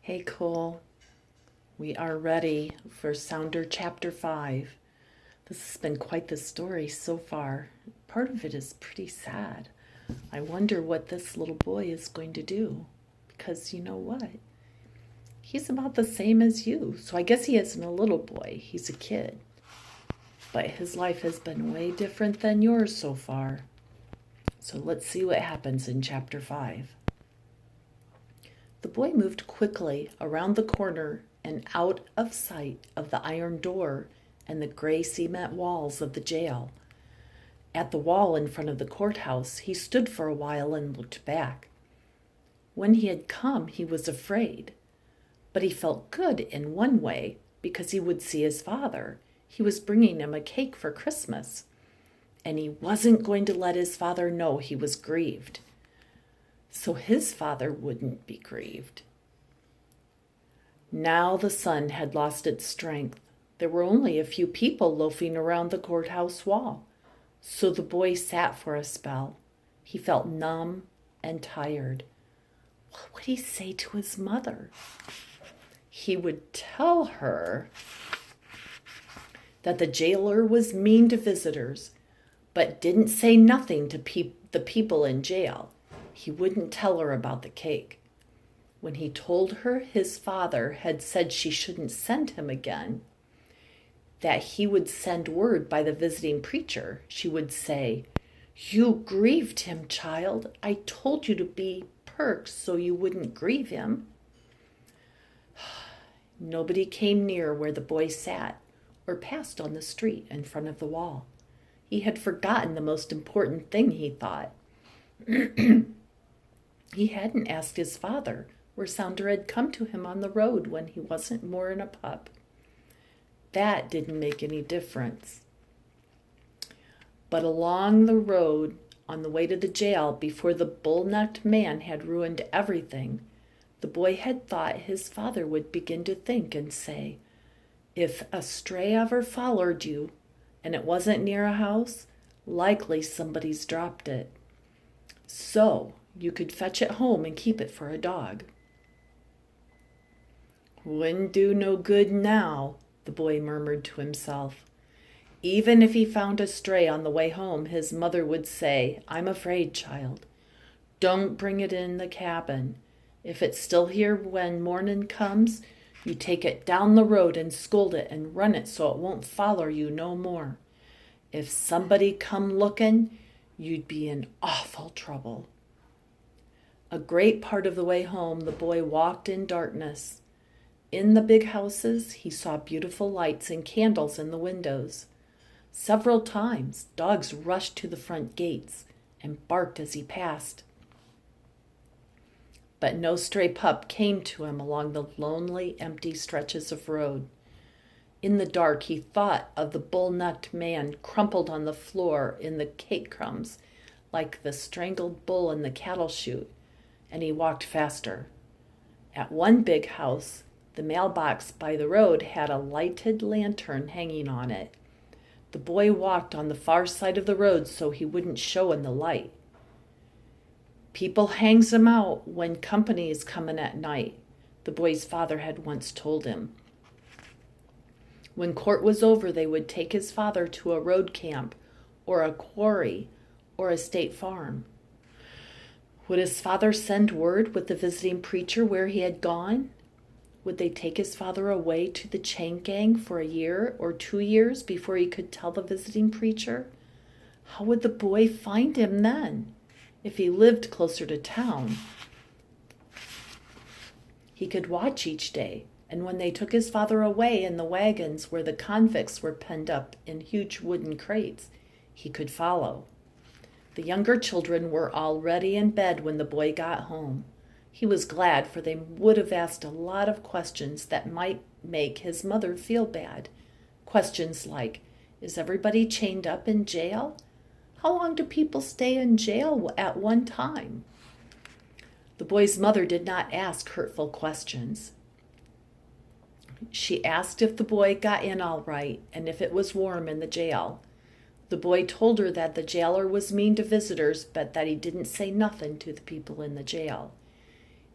Hey, Cole. We are ready for Sounder Chapter 5. This has been quite the story so far. Part of it is pretty sad. I wonder what this little boy is going to do. Because you know what? He's about the same as you. So I guess he isn't a little boy. He's a kid. But his life has been way different than yours so far. So let's see what happens in Chapter 5. The boy moved quickly around the corner and out of sight of the iron door and the gray cement walls of the jail. At the wall in front of the courthouse, he stood for a while and looked back. When he had come, he was afraid. But he felt good in one way because he would see his father. He was bringing him a cake for Christmas. And he wasn't going to let his father know he was grieved. So his father wouldn't be grieved. Now the sun had lost its strength. There were only a few people loafing around the courthouse wall. So the boy sat for a spell. He felt numb and tired. What would he say to his mother? He would tell her that the jailer was mean to visitors, but didn't say nothing to the people in jail. He wouldn't tell her about the cake. When he told her his father had said she shouldn't send him again, that he would send word by the visiting preacher, she would say, "You grieved him, child. I told you to be perks so you wouldn't grieve him." Nobody came near where the boy sat or passed on the street in front of the wall. He had forgotten the most important thing, he thought. He hadn't asked his father where Sounder had come to him on the road when he wasn't more'n a pup. That didn't make any difference. But along the road, on the way to the jail, before the bull-necked man had ruined everything, the boy had thought his father would begin to think and say, "If a stray ever followed you, and it wasn't near a house, likely somebody's dropped it. So you could fetch it home and keep it for a dog." "Wouldn't do no good now," the boy murmured to himself. Even if he found a stray on the way home, his mother would say, "I'm afraid, child. Don't bring it in the cabin. If it's still here when morning comes, you take it down the road and scold it and run it so it won't follow you no more. If somebody come looking, you'd be in awful trouble." A great part of the way home, the boy walked in darkness. In the big houses, he saw beautiful lights and candles in the windows. Several times, dogs rushed to the front gates and barked as he passed. But no stray pup came to him along the lonely, empty stretches of road. In the dark, he thought of the bull-necked man crumpled on the floor in the cake crumbs, like the strangled bull in the cattle chute, and he walked faster. At one big house, the mailbox by the road had a lighted lantern hanging on it. The boy walked on the far side of the road so he wouldn't show in the light. "People hangs 'em out when company is coming at night," the boy's father had once told him. When court was over, they would take his father to a road camp or a quarry or a state farm. Would his father send word with the visiting preacher where he had gone? Would they take his father away to the chain gang for a year or 2 years before he could tell the visiting preacher? How would the boy find him then? If he lived closer to town, he could watch each day, and when they took his father away in the wagons where the convicts were penned up in huge wooden crates, he could follow. The younger children were already in bed when the boy got home. He was glad, for they would have asked a lot of questions that might make his mother feel bad. Questions like, "Is everybody chained up in jail? How long do people stay in jail at one time?" The boy's mother did not ask hurtful questions. She asked if the boy got in all right and if it was warm in the jail. The boy told her that the jailer was mean to visitors, but that he didn't say nothing to the people in the jail.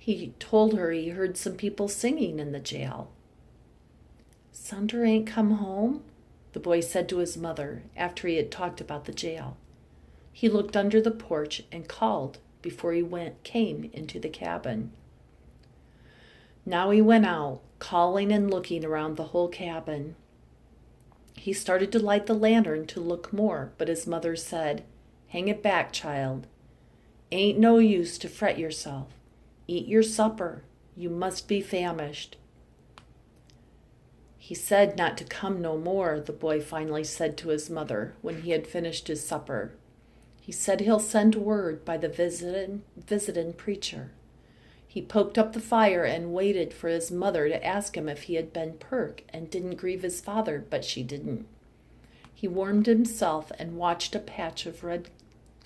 He told her he heard some people singing in the jail. "Sounder ain't come home?" the boy said to his mother after he had talked about the jail. He looked under the porch and called before he came into the cabin. Now he went out, calling and looking around the whole cabin. He started to light the lantern to look more, but his mother said, "Hang it back, child. Ain't no use to fret yourself. Eat your supper. You must be famished." "He said not to come no more," the boy finally said to his mother when he had finished his supper. "He said he'll send word by the visitin' preacher." He poked up the fire and waited for his mother to ask him if he had been perk and didn't grieve his father, but she didn't. He warmed himself and watched a patch of red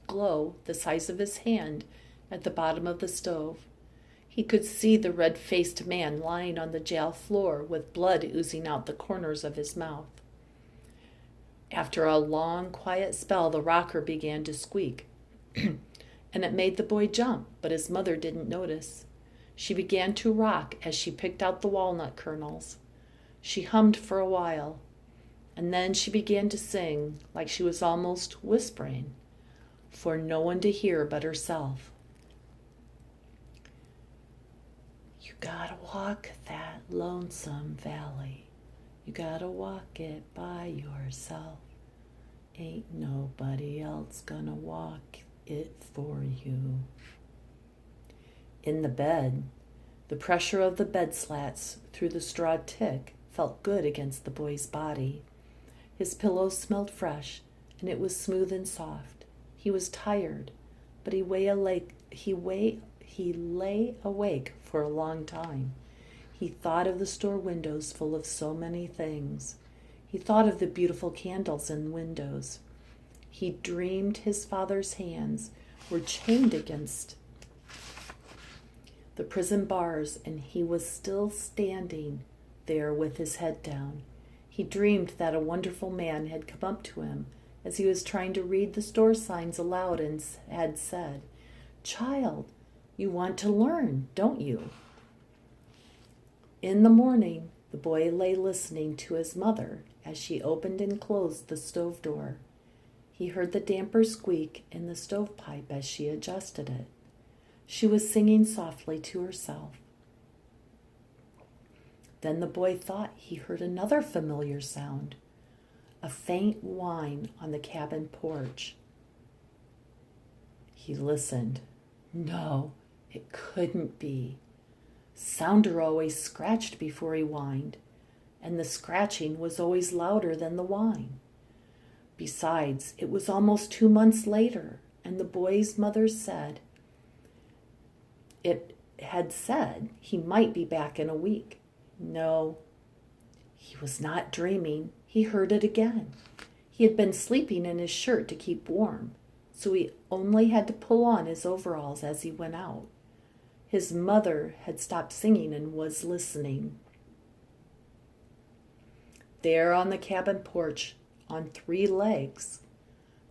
glow the size of his hand at the bottom of the stove. He could see the red-faced man lying on the jail floor with blood oozing out the corners of his mouth. After a long, quiet spell, the rocker began to squeak, and it made the boy jump, but his mother didn't notice. She began to rock as she picked out the walnut kernels. She hummed for a while, and then she began to sing like she was almost whispering, for no one to hear but herself. "You gotta walk that lonesome valley. You gotta walk it by yourself. Ain't nobody else gonna walk it for you." In the bed, the pressure of the bed slats through the straw tick felt good against the boy's body. His pillows smelled fresh, and it was smooth and soft. He was tired, but he lay awake for a long time. He thought of the store windows full of so many things. He thought of the beautiful candles in windows. He dreamed his father's hands were chained against the prison bars, and he was still standing there with his head down. He dreamed that a wonderful man had come up to him as he was trying to read the store signs aloud and had said, "Child, you want to learn, don't you?" In the morning, the boy lay listening to his mother as she opened and closed the stove door. He heard the damper squeak in the stovepipe as she adjusted it. She was singing softly to herself. Then the boy thought he heard another familiar sound, a faint whine on the cabin porch. He listened. No, it couldn't be. Sounder always scratched before he whined, and the scratching was always louder than the whine. Besides, it was almost 2 months later, and the boy's mother said he might be back in a week. No, he was not dreaming. He heard it again. He had been sleeping in his shirt to keep warm, so he only had to pull on his overalls as he went out. His mother had stopped singing and was listening. There on the cabin porch, on 3 legs,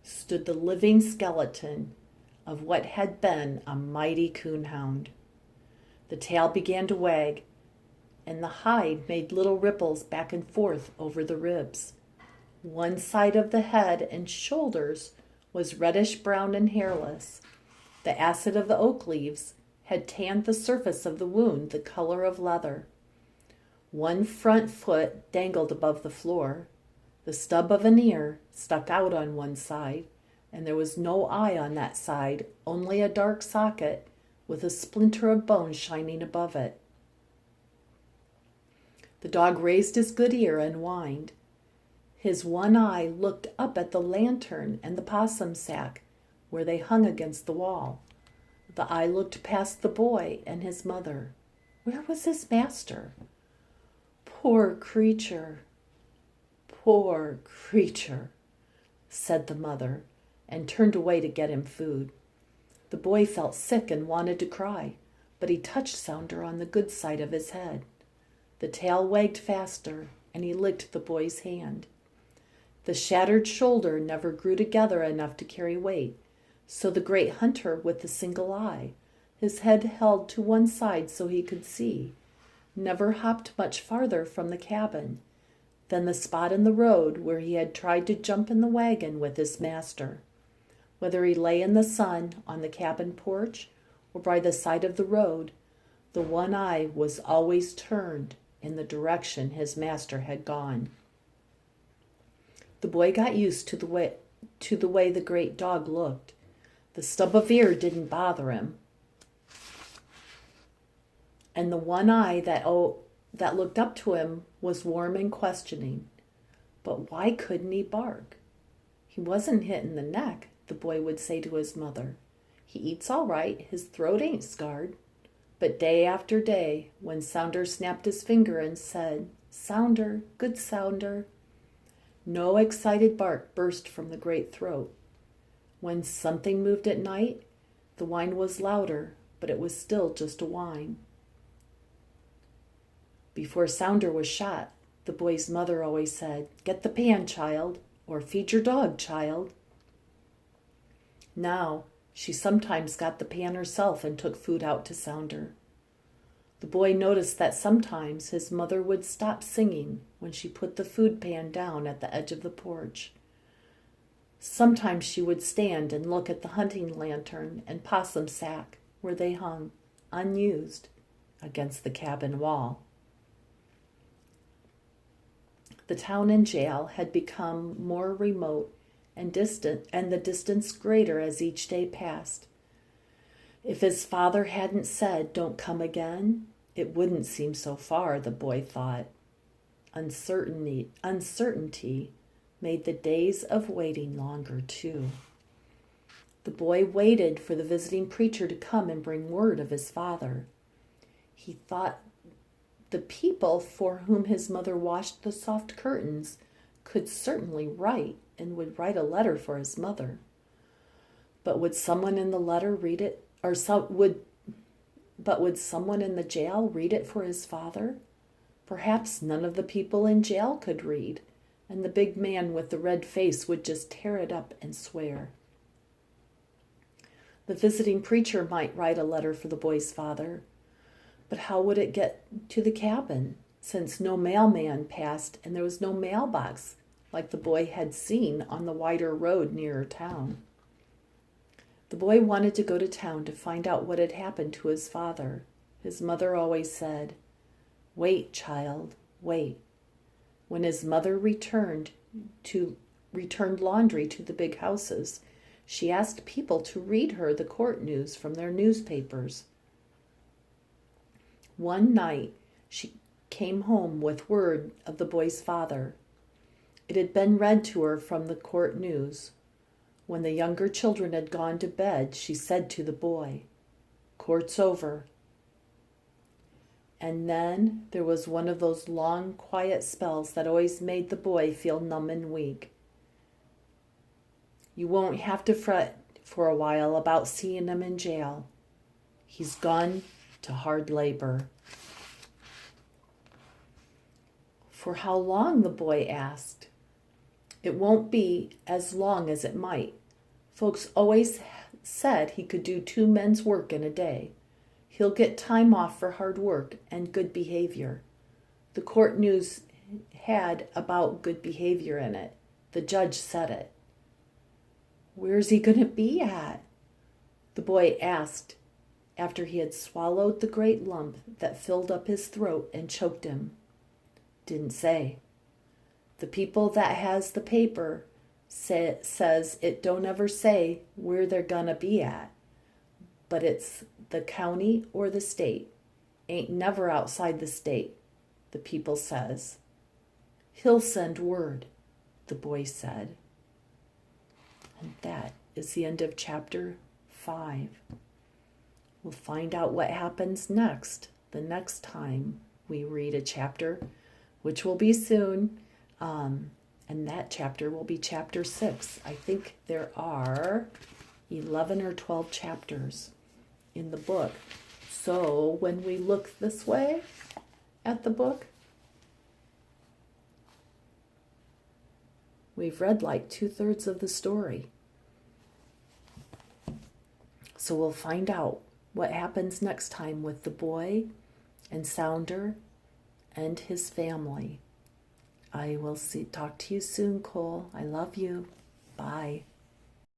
stood the living skeleton of what had been a mighty coonhound. The tail began to wag, and the hide made little ripples back and forth over the ribs. One side of the head and shoulders was reddish-brown and hairless. The acid of the oak leaves had tanned the surface of the wound the color of leather. One front foot dangled above the floor. The stub of an ear stuck out on one side, and there was no eye on that side, only a dark socket with a splinter of bone shining above it. The dog raised his good ear and whined. His one eye looked up at the lantern and the possum sack where they hung against the wall. The eye looked past the boy and his mother. Where was his master? Poor creature, said the mother, and turned away to get him food. The boy felt sick and wanted to cry, but he touched Sounder on the good side of his head. The tail wagged faster, and he licked the boy's hand. The shattered shoulder never grew together enough to carry weight, so the great hunter with the single eye his head held to one side so he could see, never hopped much farther from the cabin than the spot in the road where he had tried to jump in the wagon with his master. Whether he lay in the sun on the cabin porch or by the side of the road, the one eye was always turned in the direction his master had gone. The boy got used to the way the great dog looked. The stub of ear didn't bother him, and the one eye that looked up to him was warm and questioning. But why couldn't he bark? He wasn't hit in the neck, the boy would say to his mother. He eats all right, his throat ain't scarred. But day after day, when Sounder snapped his finger and said, "Sounder, good Sounder," no excited bark burst from the great throat. When something moved at night, the whine was louder, but it was still just a whine. Before Sounder was shot, the boy's mother always said, "Get the pan, child," or "Feed your dog, child." Now, she sometimes got the pan herself and took food out to Sounder. The boy noticed that sometimes his mother would stop singing when she put the food pan down at the edge of the porch. Sometimes she would stand and look at the hunting lantern and possum sack where they hung, unused, against the cabin wall. The town and jail had become more remote and distant, and the distance greater as each day passed. If his father hadn't said, "Don't come again," it wouldn't seem so far, the boy thought. Uncertainty made the days of waiting longer, too. The boy waited for the visiting preacher to come and bring word of his father. He thought the people for whom his mother washed the soft curtains could certainly write and would write a letter for his mother. But would someone in the letter read it, would someone in the jail read it for his father? Perhaps none of the people in jail could read, and the big man with the red face would just tear it up and swear. The visiting preacher might write a letter for the boy's father, but how would it get to the cabin, since no mailman passed and there was no mailbox like the boy had seen on the wider road nearer town? The boy wanted to go to town to find out what had happened to his father. His mother always said, "Wait, child, wait." When his mother returned laundry to the big houses, she asked people to read her the court news from their newspapers. One night, she came home with word of the boy's father. It had been read to her from the court news. When the younger children had gone to bed, she said to the boy, "Court's over." And then there was one of those long, quiet spells that always made the boy feel numb and weak. You won't have to fret for a while about seeing him in jail. He's gone to hard labor. For how long, the boy asked. It won't be as long as it might. Folks always said he could do 2 men's work in a day. He'll get time off for hard work and good behavior. The court news had about good behavior in it. The judge said it. Where's he going to be at? The boy asked after he had swallowed the great lump that filled up his throat and choked him. Didn't say. The people that has the paper says it don't ever say where they're gonna be at, but it's the county or the state. Ain't never outside the state, the people says. He'll send word, the boy said. And that is the end of chapter 5. We'll find out what happens next, the next time we read a chapter, which will be soon. And that chapter will be chapter 6. I think there are 11 or 12 chapters in the book. So when we look this way at the book, we've read like 2/3 of the story. So we'll find out what happens next time with the boy and Sounder and his family. I will talk to you soon, Cole. I love you. Bye.